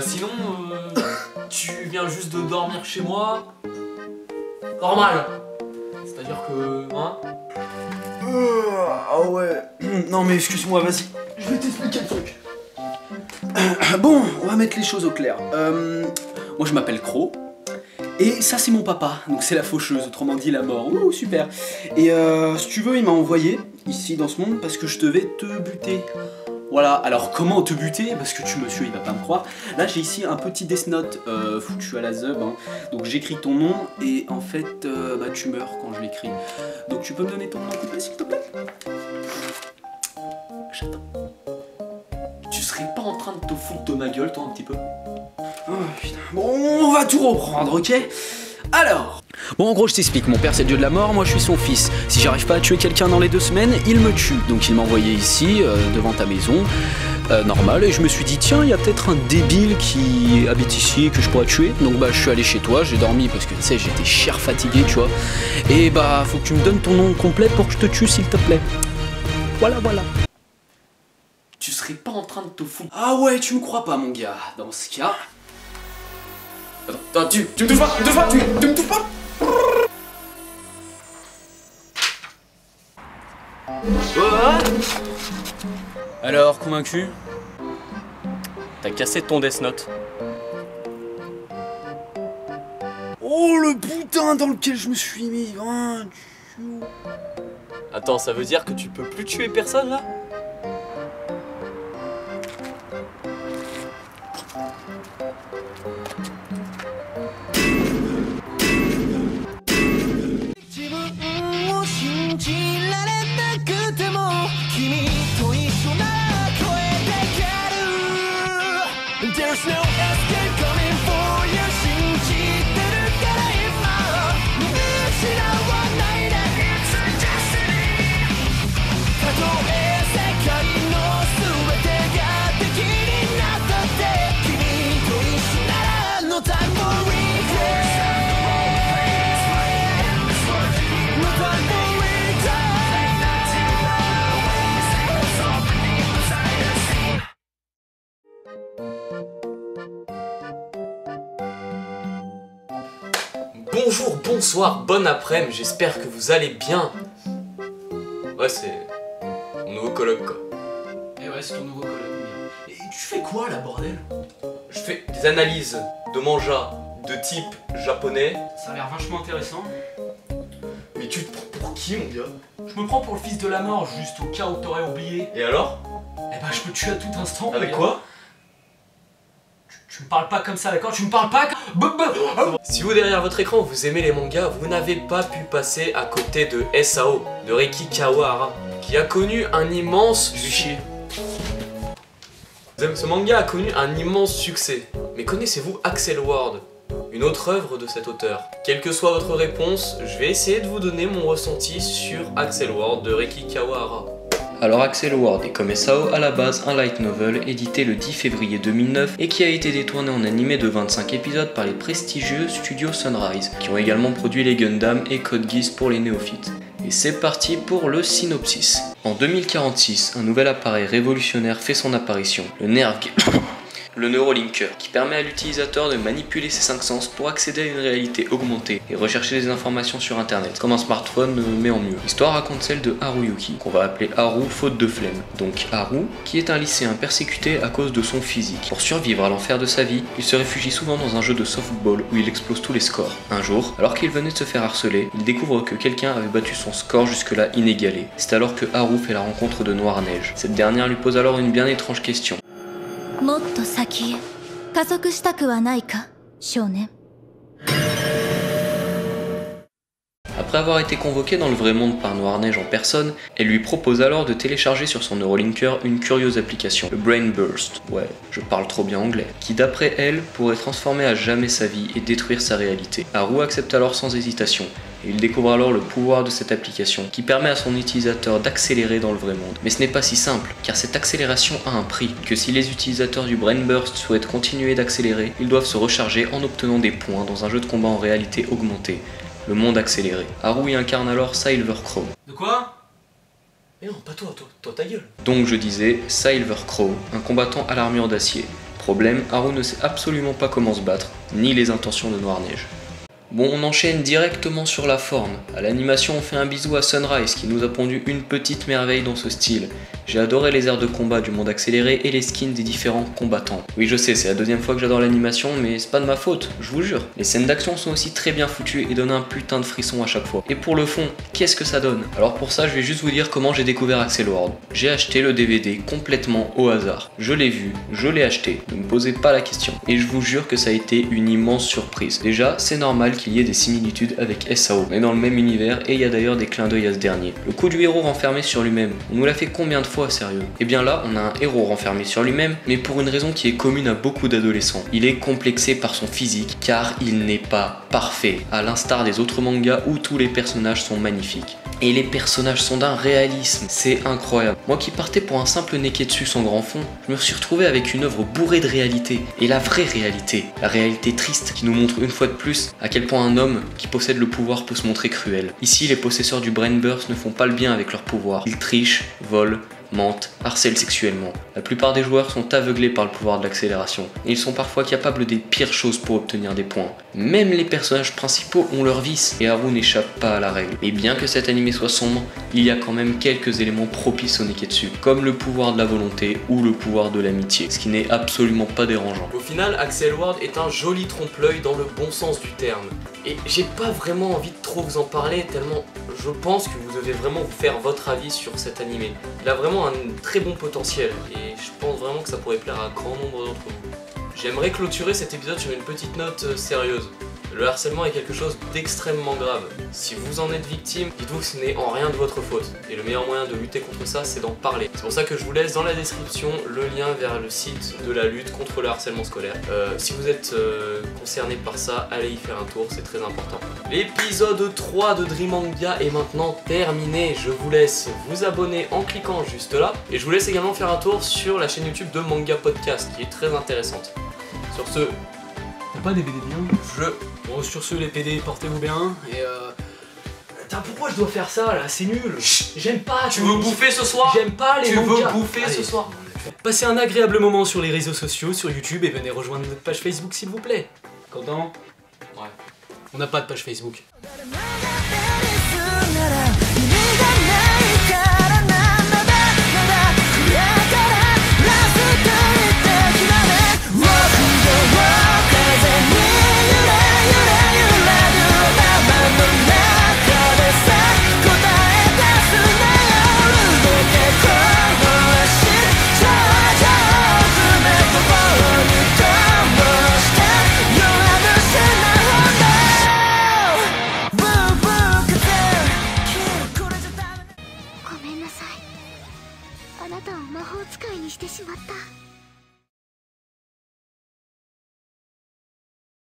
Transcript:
Sinon, tu viens juste de dormir chez moi. Normal. C'est-à-dire que, hein. Ah ouais. Non mais excuse-moi, vas-y. Je vais t'expliquer le truc. Bon, on va mettre les choses au clair. Moi je m'appelle Crow. Et ça c'est mon papa, donc c'est la faucheuse, autrement dit la mort. Ouh, super. Et si tu veux, il m'a envoyé ici dans ce monde parce que je devais te buter. Voilà, alors comment te buter? Parce que tu monsieur, il va pas me croire. Là j'ai ici un petit Death Note foutu à la zeub, hein. Donc j'écris ton nom et en fait bah, tu meurs quand je l'écris. Donc tu peux me donner ton nom complet s'il te plaît? J'attends. Tu serais pas en train de te foutre de ma gueule toi un petit peu? Oh putain, bon on va tout reprendre, ok? Alors, bon en gros je t'explique, mon père c'est le dieu de la mort, moi je suis son fils. Si j'arrive pas à tuer quelqu'un dans les 2 semaines, il me tue. Donc il m'a envoyé ici, devant ta maison, normal, et je me suis dit tiens, il y a peut-être un débile qui habite ici que je pourrais tuer. Donc bah je suis allé chez toi, j'ai dormi parce que tu sais j'étais cher fatigué tu vois. Et bah faut que tu me donnes ton nom complet pour que je te tue s'il te plaît. Voilà. Tu serais pas en train de te foutre? Ah ouais, tu me crois pas mon gars, dans ce cas... Attends, tu me touches pas, tu me touches pas. Alors, convaincu? T'as cassé ton Death Note. Oh le putain dans lequel je me suis mis, hein. Attends, ça veut dire que tu peux plus tuer personne là? Bonjour, bonsoir, bon après-midi, j'espère que vous allez bien. Ouais, c'est mon nouveau coloc quoi. Et ouais, c'est ton nouveau coloc. Et tu fais quoi là, bordel? Je fais des analyses de manga de type japonais. Ça a l'air vachement intéressant. Mais tu te prends pour qui mon gars? Je me prends pour le fils de la mort, juste au cas où t'aurais oublié. Et alors? Eh ben je peux te tuer à tout instant. Avec quoi? Tu me parles pas comme ça, d'accord? Tu me parles pas Si vous derrière votre écran vous aimez les mangas, vous n'avez pas pu passer à côté de SAO, de Reiki Kawahara, qui a connu un immense... Ce manga a connu un immense succès. Mais connaissez-vous Accel World, une autre œuvre de cet auteur? Quelle que soit votre réponse, je vais essayer de vous donner mon ressenti sur Accel World de Reiki Kawahara. Alors Accel World est comme SAO à la base un light novel édité le 10 février 2009 et qui a été détourné en animé de 25 épisodes par les prestigieux studios Sunrise, qui ont également produit les Gundam et Code Geass pour les néophytes. Et c'est parti pour le synopsis. En 2046, un nouvel appareil révolutionnaire fait son apparition, le NERV, le Neurolinker, qui permet à l'utilisateur de manipuler ses 5 sens pour accéder à une réalité augmentée et rechercher des informations sur internet, comme un smartphone mais en mieux. L'histoire raconte celle de Haruyuki, qu'on va appeler Haru faute de flemme. Donc Haru, qui est un lycéen persécuté à cause de son physique. Pour survivre à l'enfer de sa vie, il se réfugie souvent dans un jeu de softball où il explose tous les scores. Un jour, alors qu'il venait de se faire harceler, il découvre que quelqu'un avait battu son score jusque-là inégalé. C'est alors que Haru fait la rencontre de Noire Neige. Cette dernière lui pose alors une bien étrange question. Après avoir été convoquée dans le vrai monde par Noire Neige en personne, elle lui propose alors de télécharger sur son Neurolinker une curieuse application, le Brain Burst, ouais, je parle trop bien anglais, qui d'après elle pourrait transformer à jamais sa vie et détruire sa réalité. Haru accepte alors sans hésitation, et il découvre alors le pouvoir de cette application, qui permet à son utilisateur d'accélérer dans le vrai monde. Mais ce n'est pas si simple, car cette accélération a un prix, que si les utilisateurs du Brain Burst souhaitent continuer d'accélérer, ils doivent se recharger en obtenant des points dans un jeu de combat en réalité augmentée, le monde accéléré. Haru y incarne alors Silver Crow. De quoi? Mais non, pas toi, ta gueule. Donc je disais Silver Crow, un combattant à l'armure d'acier. Problème, Haru ne sait absolument pas comment se battre, ni les intentions de Noir-Neige. Bon, on enchaîne directement sur la forme. À l'animation, on fait un bisou à Sunrise qui nous a pondu une petite merveille dans ce style. J'ai adoré les airs de combat du monde accéléré et les skins des différents combattants. Oui, je sais, c'est la deuxième fois que j'adore l'animation, mais c'est pas de ma faute, je vous jure. Les scènes d'action sont aussi très bien foutues et donnent un putain de frisson à chaque fois. Et pour le fond, qu'est-ce que ça donne? Alors pour ça, je vais juste vous dire comment j'ai découvert Accel World. J'ai acheté le DVD complètement au hasard. Je l'ai vu, je l'ai acheté, ne me posez pas la question. Et je vous jure que ça a été une immense surprise. Déjà, c'est normal qu'il y ait des similitudes avec SAO. On est dans le même univers et il y a d'ailleurs des clins d'œil à ce dernier. Le coup du héros renfermé sur lui-même, on nous l'a fait combien de fois, sérieux? Et bien là, on a un héros renfermé sur lui-même, mais pour une raison qui est commune à beaucoup d'adolescents. Il est complexé par son physique, car il n'est pas parfait, à l'instar des autres mangas où tous les personnages sont magnifiques. Et les personnages sont d'un réalisme, c'est incroyable. Moi qui partais pour un simple neketsu sans grand fond, je me suis retrouvé avec une œuvre bourrée de réalité. Et la vraie réalité, la réalité triste, qui nous montre une fois de plus à quel point un homme qui possède le pouvoir peut se montrer cruel. Ici, les possesseurs du Brain Burst ne font pas le bien avec leur pouvoir. Ils trichent, volent, mentent, harcèlent sexuellement. La plupart des joueurs sont aveuglés par le pouvoir de l'accélération, et ils sont parfois capables des pires choses pour obtenir des points. Même les personnages principaux ont leurs vices, et Haru n'échappe pas à la règle. Et bien que cet animé soit sombre, il y a quand même quelques éléments propices au neketsu, comme le pouvoir de la volonté ou le pouvoir de l'amitié, ce qui n'est absolument pas dérangeant. Au final, Accel World est un joli trompe-l'œil dans le bon sens du terme. Et j'ai pas vraiment envie de trop vous en parler, tellement je pense que vous devez vraiment vous faire votre avis sur cet animé. Il a vraiment un très bon potentiel, et je pense vraiment que ça pourrait plaire à un grand nombre d'entre vous. J'aimerais clôturer cet épisode sur une petite note sérieuse. Le harcèlement est quelque chose d'extrêmement grave. Si vous en êtes victime, dites-vous que ce n'est en rien de votre faute. Et le meilleur moyen de lutter contre ça, c'est d'en parler. C'est pour ça que je vous laisse dans la description le lien vers le site de la lutte contre le harcèlement scolaire. Si vous êtes concerné par ça, allez y faire un tour, c'est très important. L'épisode 3 de Dream Manga est maintenant terminé. Je vous laisse vous abonner en cliquant juste là. Et je vous laisse également faire un tour sur la chaîne YouTube de Manga Podcast, qui est très intéressante. Sur ce... T'as pas des BD bien? Bon, sur ce, les PD, portez-vous bien, et Putain, pourquoi je dois faire ça là? C'est nul. J'aime pas. Tu veux bouffer ce soir? J'aime pas les mangas. Tu veux bouffer ce soir? Passez un agréable moment sur les réseaux sociaux, sur YouTube, et venez rejoindre notre page Facebook s'il vous plaît. Content? Ouais. On n'a pas de page Facebook.「あなたを魔法使いにしてしまった」